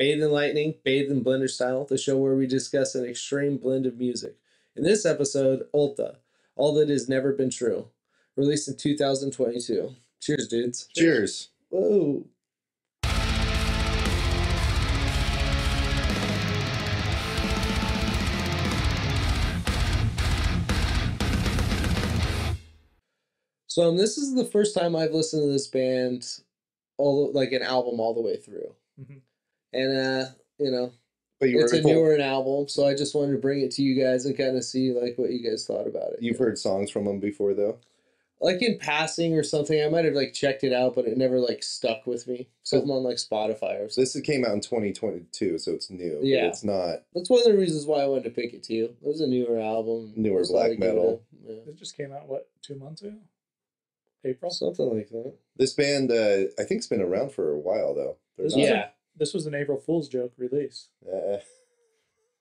Bathed in Lightning, Bathed in Blenderstyle, the show where we discuss an extreme blend of music. In this episode, Ultha, All That Has Never Been True, released in 2022. Cheers, dudes. Cheers. Whoa. So this is the first time I've listened to this band, an album all the way through. Mm-hmm. And, but it's a newer album, so I just wanted to bring it to you guys and kind of see, like, what you guys thought about it. You've heard songs from them before, though? Like, in passing or something. I might have, like, checked it out, but it never, like, stuck with me. Something on, like, Spotify or something. This came out in 2022, so it's new. Yeah. It's not... That's one of the reasons why I wanted to pick it too. It was a newer album. Newer black metal. Yeah. It just came out, 2 months ago? April? Something like that. This band, I think, it's been around for a while, though. This was an April Fool's joke release.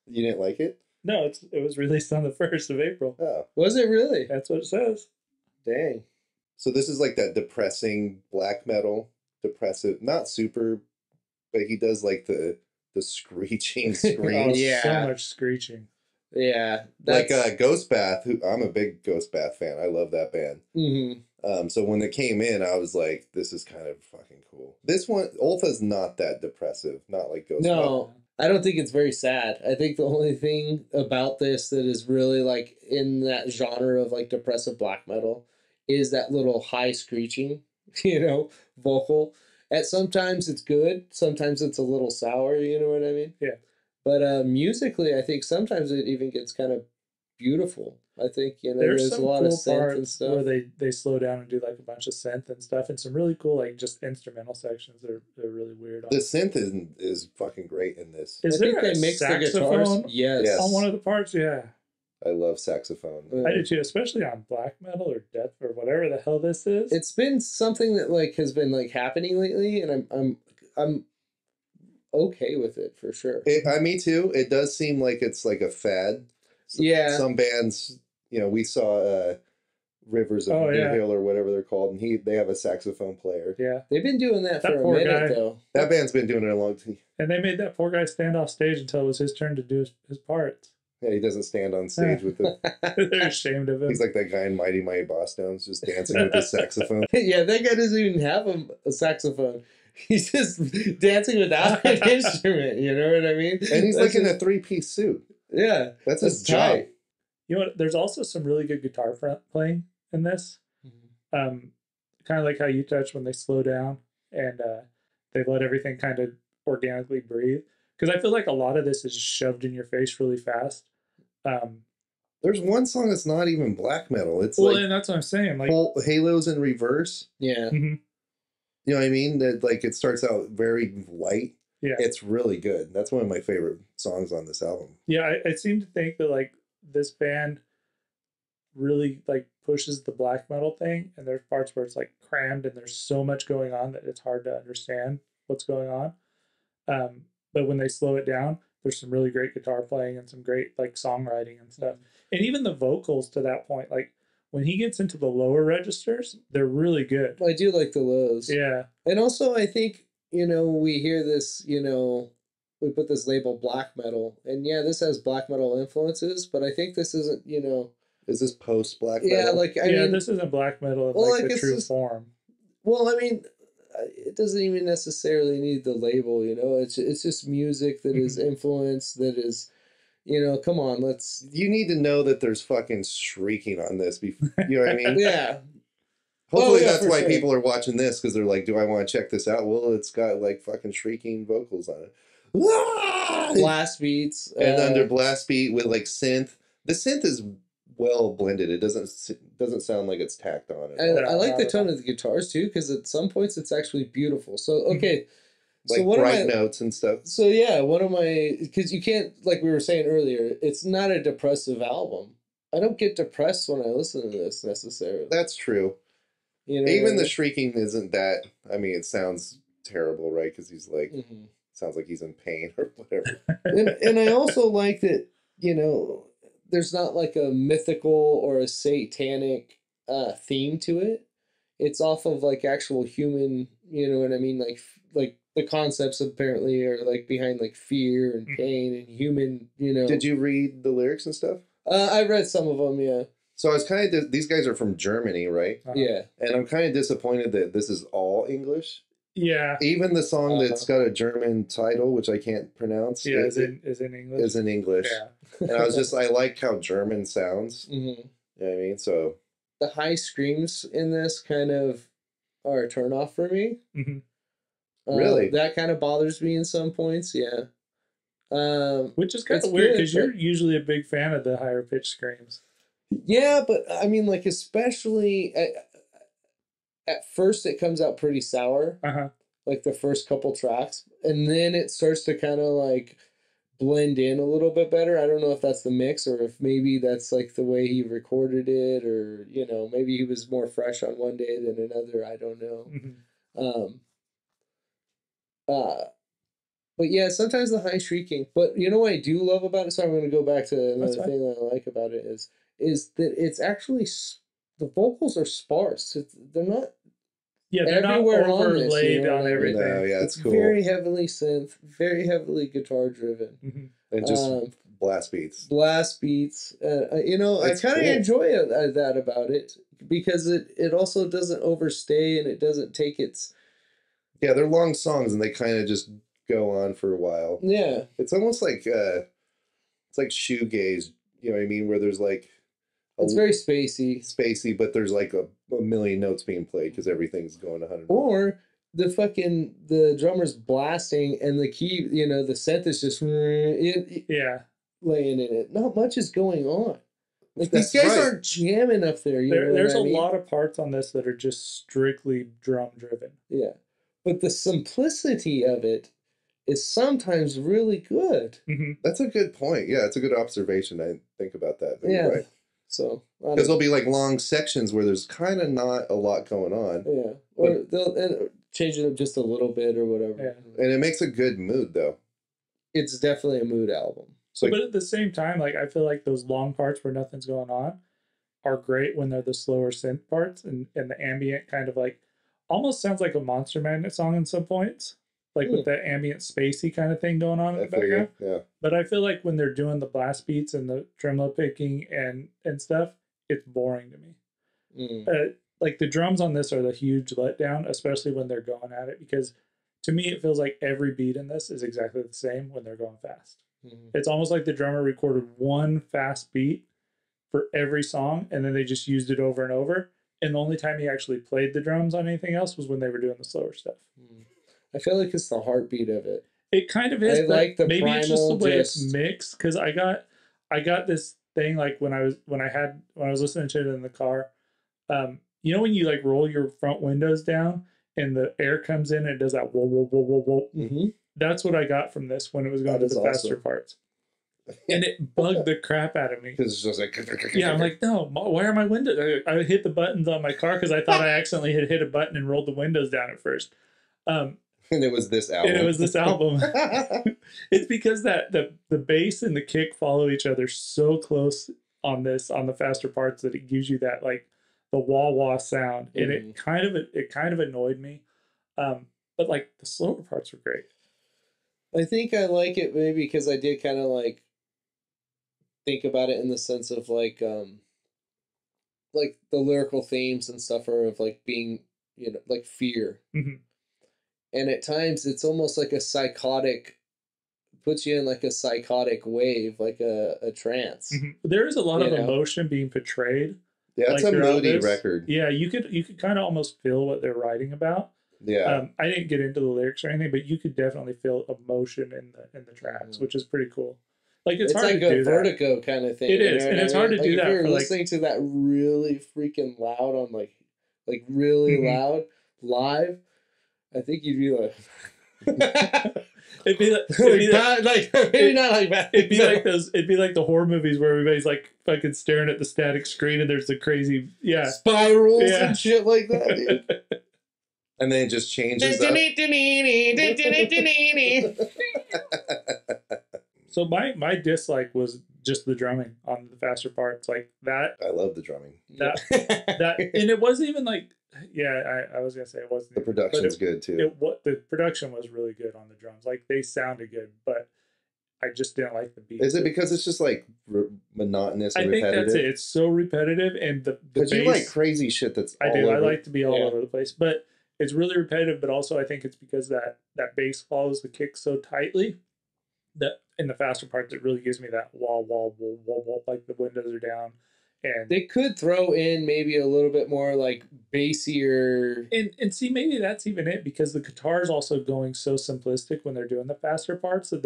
You didn't like it? No, it was released on the 1st of April. Oh. Was it really? That's what it says. Dang. So this is like that depressing black metal. Depressive. Not super, but he does like the screeching screams. So much screeching. Yeah. Like Ghost Bath, who I'm a big Ghost Bath fan. I love that band. Mm-hmm. So when it came in, I was like, this is kind of fucking cool. This one, Ultha's not that depressive. Not like Ghost Bath. No, I don't think it's very sad. I think the only thing about this that is really like in that genre of like depressive black metal is that little high screeching, vocal. Sometimes it's good. Sometimes it's a little sour, you know what I mean? Yeah. But musically, I think sometimes it even gets kind of beautiful. I think, there's a lot cool of synth and stuff. Where they slow down and do like a bunch of synth and stuff, and some really cool like just instrumental sections that are really weird. The synth is fucking great in this. Is there a saxophone? Yes. On one of the parts, yeah. I love saxophone. I do too, especially on black metal or death or whatever the hell this is. It's been something that like has been like happening lately, and I'm okay with it for sure. Me too. It does seem like it's like a fad. Some bands, we saw Rivers of New Hill or whatever they're called, and they have a saxophone player. Yeah, they've been doing that for a minute though. That band's been doing it a long time. And they made that poor guy stand off stage until it was his turn to do his parts. Yeah, he doesn't stand on stage with the... They're ashamed of him. He's like that guy in Mighty Mighty Boss Stones, just dancing with his saxophone. Yeah, that guy doesn't even have a saxophone. He's just dancing without an instrument, you know what I mean? And he's like in a 3-piece suit. Yeah. That's his job. You know what? There's also some really good guitar playing in this. Mm-hmm. Kind of like how you touched when they slow down and they let everything kind of organically breathe. Because I feel like a lot of this is shoved in your face really fast. There's one song that's not even black metal. It's and that's what I'm saying. Like Halos in Reverse. Yeah. Mm-hmm. You know what I mean? That like it starts out very light. Yeah. It's really good. That's one of my favorite songs on this album. Yeah, I seem to think that like this band really like pushes the black metal thing, and there's parts where it's like crammed and there's so much going on that it's hard to understand what's going on. But when they slow it down, there's some really great guitar playing and some great like songwriting and stuff. And even the vocals to that point, like when he gets into the lower registers, they're really good. I do like the lows. Yeah. And also I think, we hear this, we put this label black metal, and yeah, this has black metal influences, but I think this isn't, Is this post black metal? Yeah, like I mean, this isn't black metal in the true form. Well, I mean, it doesn't even necessarily need the label, It's just music that is influenced, that is, come on, let's... You need to know that there's fucking shrieking on this, you know what I mean? Yeah. Hopefully that's why people are watching this, because they're like, do I want to check this out? Well, it's got like fucking shrieking vocals on it. Blast beats. And under blast beat with like synth. The synth is well blended. It doesn't sound like it's tacked on it. I like the tone of the guitars too, because at some points it's actually beautiful. So okay, like so bright notes and stuff. So yeah, because you can't, like we were saying earlier, it's not a depressive album. I don't get depressed when I listen to this necessarily. That's true. Even the shrieking isn't that. I mean, it sounds terrible, right? Because he's like, sounds like he's in pain or whatever. and I also like that, there's not like a mythical or a satanic theme to it. It's off of like actual human, you know what I mean? Like the concepts apparently are like behind like fear and pain and human, you know. Did you read the lyrics and stuff? I read some of them, yeah. So I was kind of, these guys are from Germany, right? Yeah. And I'm kind of disappointed that this is all English. Yeah. Even the song that's got a German title, which I can't pronounce. Yeah, is in English. Is in English. Yeah. And I was just, I like how German sounds. Mm-hmm. You know what I mean? So. The high screams in this kind of are a turnoff for me. Mm-hmm. Really? That kind of bothers me in some points, yeah. Which is kind of weird because you're usually a big fan of the higher pitched screams. Yeah, but I mean, like, especially at first it comes out pretty sour, like the first couple tracks, and then it starts to kind of like blend in a little bit better. I don't know if that's the mix or if maybe that's like the way he recorded it, or, you know, maybe he was more fresh on one day than another. I don't know. Mm-hmm. But yeah, sometimes the high shrieking. But you know what I do love about it? So I'm going to go back to another thing that I like about it is that it's actually, the vocals are sparse. They're not. Yeah, they're everywhere not overlaid on everything. No, yeah, it's cool. Very heavily synth, very heavily guitar driven, and just blast beats. Blast beats. You know, I kind of enjoy that about it because it also doesn't overstay and it doesn't take its. Yeah, they're long songs and they kind of just go on for a while. Yeah, it's almost like it's like shoegaze. You know what I mean? Where there's like. It's very spacey, but there's like a million notes being played because everything's going 100. Or the drummer's blasting and the key, you know, the synth is just laying in it. Not much is going on. Like these guys aren't jamming up there. There's a lot of parts on this that are just strictly drum driven. Yeah, but the simplicity of it is sometimes really good. That's a good point. Yeah, it's a good observation. I think about that. Yeah. Right. So because there'll be like long sections where there's kind of not a lot going on. Yeah, or they'll change it up just a little bit or whatever. Yeah. And it makes a good mood though. It's definitely a mood album. So, but at the same time, like I feel like those long parts where nothing's going on are great when they're the slower synth parts and the ambient kind of like almost sounds like a Monster Magnet song in some points. Like with that ambient spacey kind of thing going on in the background. Yeah. But I feel like when they're doing the blast beats and the tremolo picking and stuff, it's boring to me. Like the drums on this are the huge letdown, especially when they're going at it, because to me it feels like every beat in this is exactly the same when they're going fast. It's almost like the drummer recorded one fast beat for every song and then they just used it over and over. And the only time he actually played the drums on anything else was when they were doing the slower stuff. I feel like it's the heartbeat of it. It kind of is, but like the maybe it's just the way it's mixed. Because I got this thing like when I was listening to it in the car. You know when you like roll your front windows down and the air comes in and it does that whoa whoa whoa whoa whoa. That's what I got from this when it was going to the faster parts. And it bugged the crap out of me. Because it's just like... Yeah, I'm like, no, why are my windows... I hit the buttons on my car because I thought I accidentally had hit a button and rolled the windows down at first. And it was this album. It's because that the bass and the kick follow each other so close on the faster parts that it gives you that like the wah wah sound. And it kind of annoyed me. But like the slower parts were great. I think I like it maybe because I did kind of like think about it in the sense of like the lyrical themes and stuff are of like being, you know, like fear. And at times it's almost like a psychotic, puts you in like a psychotic wave, like a trance. There is a lot of emotion being portrayed. Yeah, it's like a moody record. Yeah, you could kind of almost feel what they're writing about. Yeah. I didn't get into the lyrics or anything, but you could definitely feel emotion in the tracks, which is pretty cool. Like it's hard like to do a Vertigo kind of thing. It is, and it's hard to do that. If you're listening to that really freaking loud on like really loud live, I think you'd be like. It'd be like the horror movies where everybody's like fucking staring at the static screen and there's the crazy spirals and shit like that, dude. And then it just changes up. So my dislike was just the drumming on the faster parts, like that. I love the drumming. That and it wasn't even like, yeah, I was gonna say it wasn't. The production's good too. The production was really good on the drums. Like they sounded good, but I just didn't like the beat. Is it because it's just like monotonous and repetitive? I think that's it. It's so repetitive, and the bass, you like crazy shit that's I do. I like to be all over the place, but it's really repetitive. But also, I think it's because that bass follows the kick so tightly that in the faster parts, it really gives me that wall, like the windows are down. And they could throw in maybe a little bit more like bassier. And see, maybe that's even it, because the guitar is also going so simplistic when they're doing the faster parts that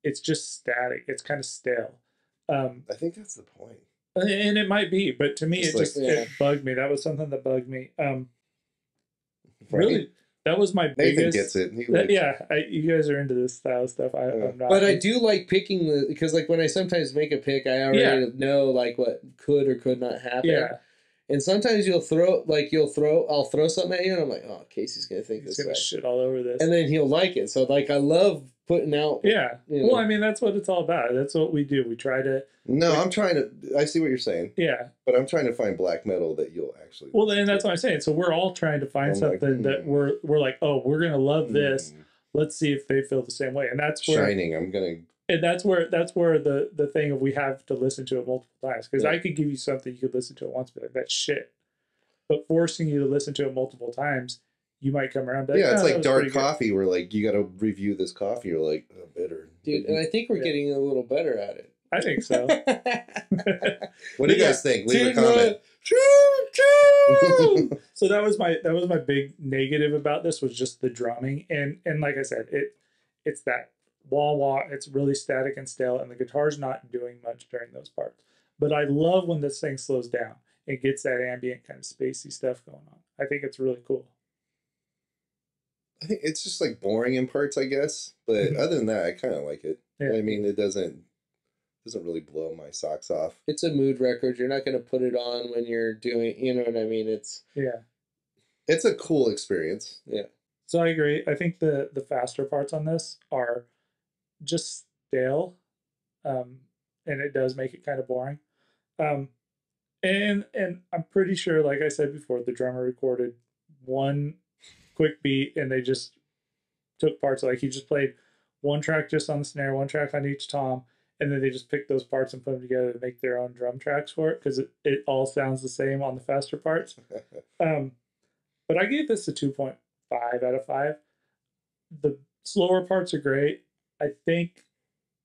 it's just static. It's kind of stale. I think that's the point. And it might be, but to me, it bugged me. That was something that bugged me. Really, that was my Nathan biggest. Gets it. You guys are into this style stuff. I'm not. But I do like picking because like when I sometimes make a pick, I already know like what could or could not happen. Yeah. And sometimes I'll throw something at you, and I'm like, oh, Casey's gonna think He's this gonna shit all over this, and then he'll like it. So like, I love putting out. Yeah. Well, I mean, that's what it's all about. That's what we do. We try to. No, I'm trying to. I see what you're saying. Yeah. But I'm trying to find black metal that you'll actually. Well, then that's what I'm saying. So we're all trying to find something that we're like, oh, we're gonna love this. Let's see if they feel the same way, and that's where Shining. I'm gonna. And that's where the thing of we have to listen to it multiple times, because I could give you something you could listen to it once, but like, that's shit. But forcing you to listen to it multiple times, you might come around. It's like dark coffee, where like you got to review this coffee. You're like, oh, bitter, dude. And I think we're getting a little better at it. I think so. What do you guys think? Leave a comment. So that was my big negative about this, was just the drumming, and like I said, it's that wah. It's really static and stale, and the guitar's not doing much during those parts. But I love when this thing slows down. It gets that ambient kind of spacey stuff going on. I think it's really cool. I think it's just like boring in parts, I guess. But other than that, I kind of like it. Yeah. I mean, it doesn't really blow my socks off. It's a mood record. You're not going to put it on when you're doing, you know what I mean? It's a cool experience. Yeah. So I agree. I think the faster parts on this are just stale, and it does make it kind of boring. And I'm pretty sure, like I said before, the drummer recorded one quick beat, and they just took parts. Like he just played one track just on the snare, one track on each tom, and then they just picked those parts and put them together to make their own drum tracks for it, because it all sounds the same on the faster parts. But I gave this a 2.5 out of 5. The slower parts are great. I think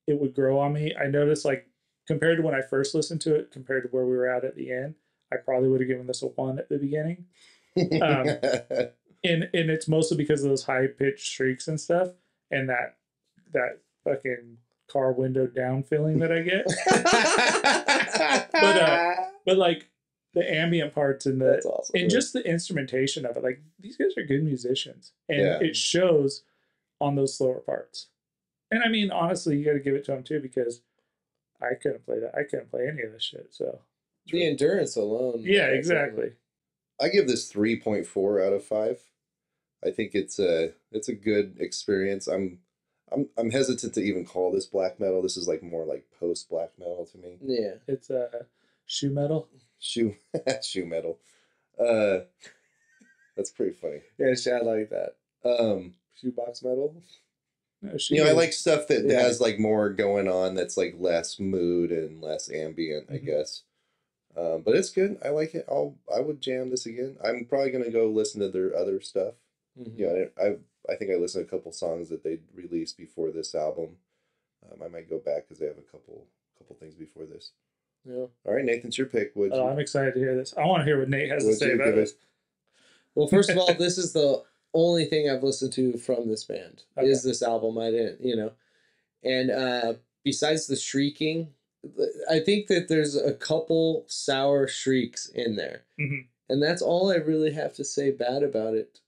it would grow on me. I noticed, like, compared to when I first listened to it, compared to where we were at the end, I probably would have given this a 1 at the beginning. And it's mostly because of those high-pitched shrieks and stuff, and that fucking car window down feeling that I get. But like the ambient parts and just the instrumentation of it, like these guys are good musicians, and it shows on those slower parts. And I mean, honestly, you got to give it to them too, because I couldn't play that. I couldn't play any of this shit. So the endurance alone. Yeah, exactly. I give this 3.4 out of 5. I think it's a good experience. I'm hesitant to even call this black metal. This is like more like post black metal to me. Yeah, it's shoe metal. Shoe metal. That's pretty funny. Yeah, I like that. Shoebox metal. No, I like stuff that has like more going on. That's like less mood and less ambient, I guess. But it's good. I like it. I would jam this again. I'm probably gonna go listen to their other stuff. I think I listened to a couple songs that they released before this album. I might go back because they have a couple things before this. Yeah. All right, Nathan, it's your pick. I'm excited to hear this. I want to hear what Nate has to say about this. Well, first of all, this is the only thing I've listened to from this band. Is this album. I didn't, and besides the shrieking, I think that there's a couple sour shrieks in there, and that's all I really have to say bad about it.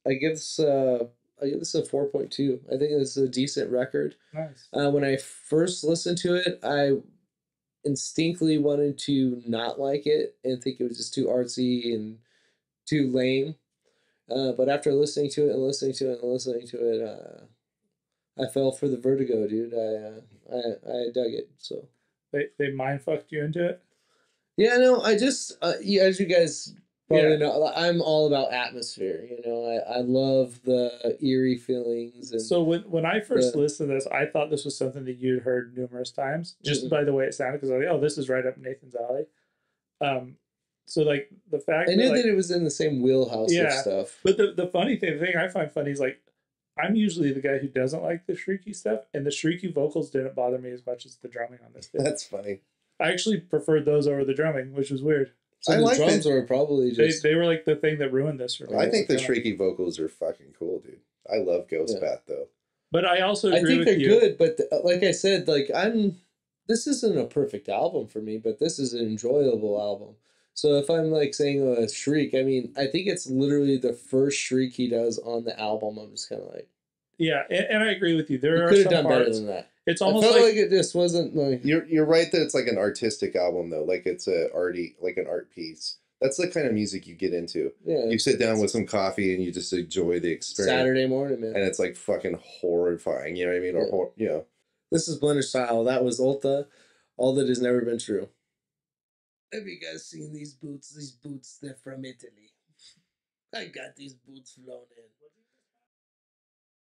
I give this a 4.2. I think this is a decent record. Nice. When I first listened to it, I instinctively wanted to not like it and think it was just too artsy and too lame. But after listening to it, I fell for the vertigo, dude. I dug it. So They mind fucked you into it. yeah, no, I just yeah, as you guys probably know, I'm all about atmosphere. You know, I love the eerie feelings. And so when I first listened to this, I thought this was something that you'd heard numerous times, just by the way it sounded, because I was like, oh, this is right up Nathan's alley. So like the fact I knew that it was in the same wheelhouse of stuff. But the funny thing, the thing I find funny is like I'm usually the guy who doesn't like the shrieky stuff, and the shrieky vocals didn't bother me as much as the drumming on this did. That's funny. I actually preferred those over the drumming, which was weird. So the drums were probably just... They were like the thing that ruined this for me. I think the shrieky vocals are fucking cool, dude. I love Ghost Path, though. But I also agree with you. I think they're good, but like I said, like this isn't a perfect album for me, but this is an enjoyable album. So if I'm like saying a shriek, I mean, I think it's literally the first shriek he does on the album. I'm just kind of like... Yeah, and I agree with you. There are could some have done parts, better than that. It's almost I felt like it just wasn't like... You're right that it's like an artistic album, though. Like it's an art piece. That's the kind of music you get into. Yeah, you sit down with some coffee and you just enjoy the experience. Saturday morning, man. And it's like fucking horrifying, you know what I mean? Or you know. This is Blenderstyle. That was Ultha. All that has never been true. Have you guys seen these boots? These boots, they're from Italy. I got these boots flown in.